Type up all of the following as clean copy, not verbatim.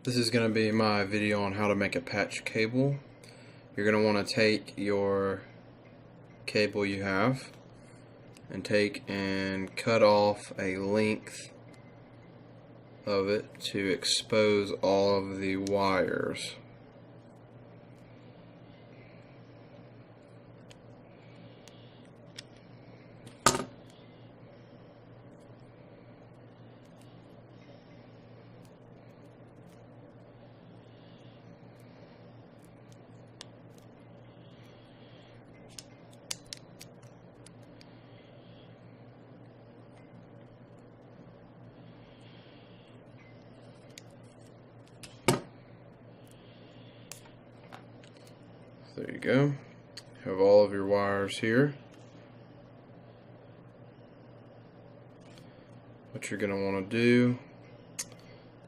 This is going to be my video on how to make a patch cable. You're going to want to take your cable you have and cut off a length of it to expose all of the wires. There you go. Have all of your wires here. What you're going to want to do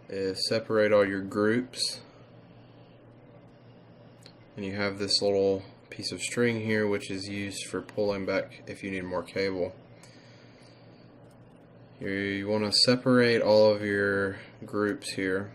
is separate all your groups, and you have this little piece of string here which is used for pulling back if you need more cable. You want to separate all of your groups here.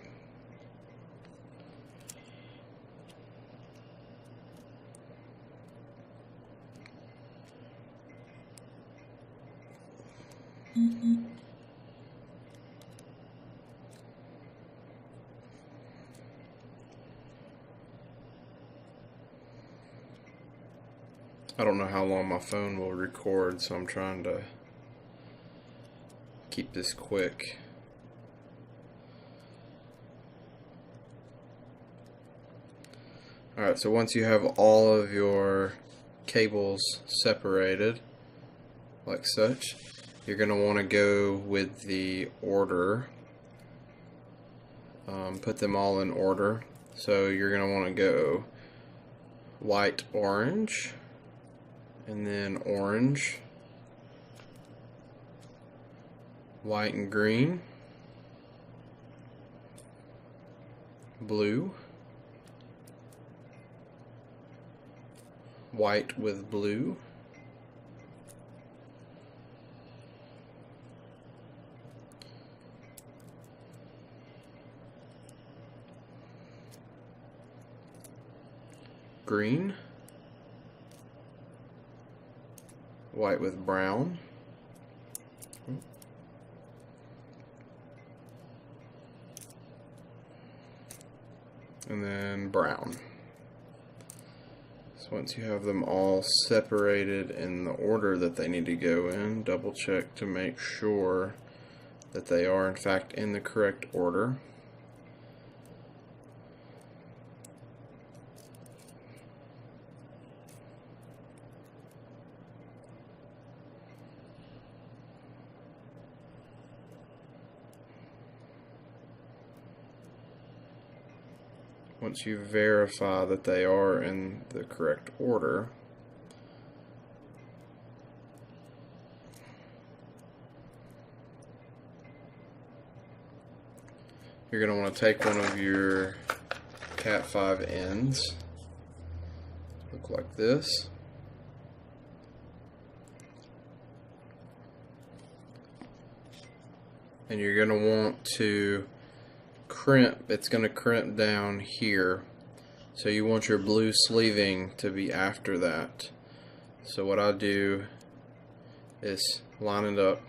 I don't know how long my phone will record, so I'm trying to keep this quick. Alright, so once you have all of your cables separated, like such, you're going to want to go with the order, put them all in order. So you're going to want to go white, orange, and then orange, white and green, blue, white with blue, green, white with brown, and then brown. So once you have them all separated in the order that they need to go in, double check to make sure that they are in fact in the correct order. Once you verify that they are in the correct order, you're going to want to take one of your Cat 5 ends, look like this, and you're going to want to crimp. It's going to crimp down here, so you want your blue sleeving to be after that. So what I do is line it up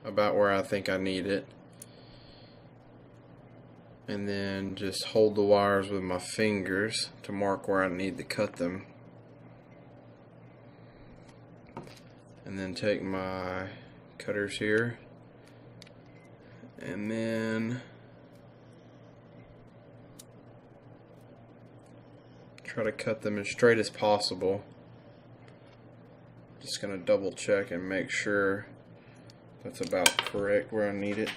about where I think I need it, and then just hold the wires with my fingers to mark where I need to cut them, and then take my cutters here and then try to cut them as straight as possible. Just going to double check and make sure that's about correct where I need it.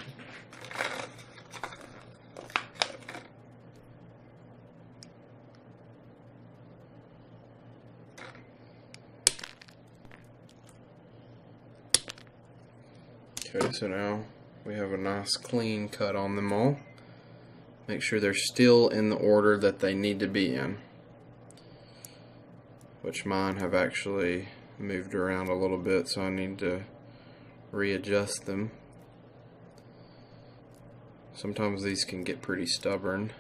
Okay, so now we have a nice clean cut on them all. Make sure they're still in the order that they need to be in, which mine have actually moved around a little bit, so I need to readjust them. Sometimes these can get pretty stubborn.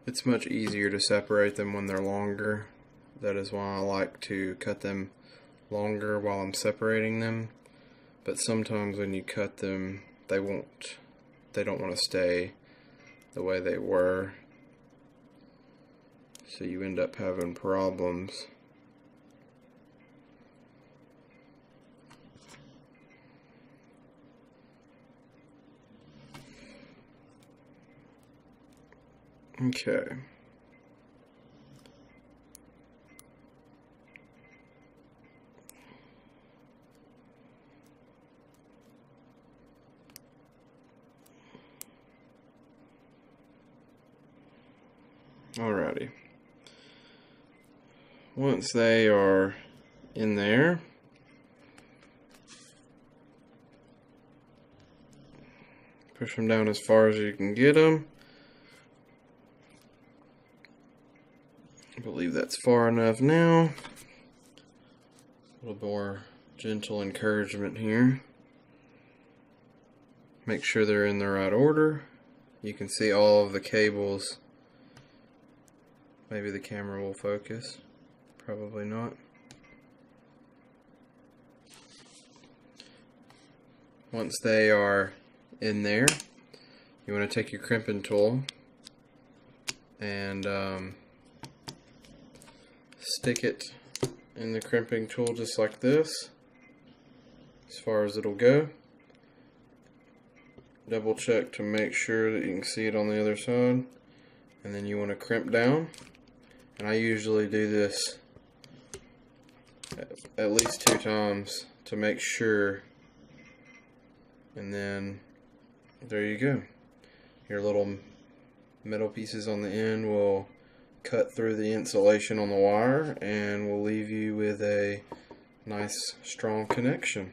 It's much easier to separate them when they're longer. That is why I like to cut them longer while I'm separating them. But sometimes when you cut them, they don't want to stay the way they were. So you end up having problems. Okay. Alrighty. Once they are in there, push them down as far as you can get them. I believe that's far enough now. A little more gentle encouragement here. Make sure they're in the right order. You can see all of the cables. Maybe the camera will focus. Probably not. Once they are in there, you want to take your crimping tool and stick it in the crimping tool just like this, as far as it'll go. Double check to make sure that you can see it on the other side, and then you want to crimp down. And I usually do this at least 2 times to make sure, and then there you go. Your little metal pieces on the end will cut through the insulation on the wire and will leave you with a nice strong connection.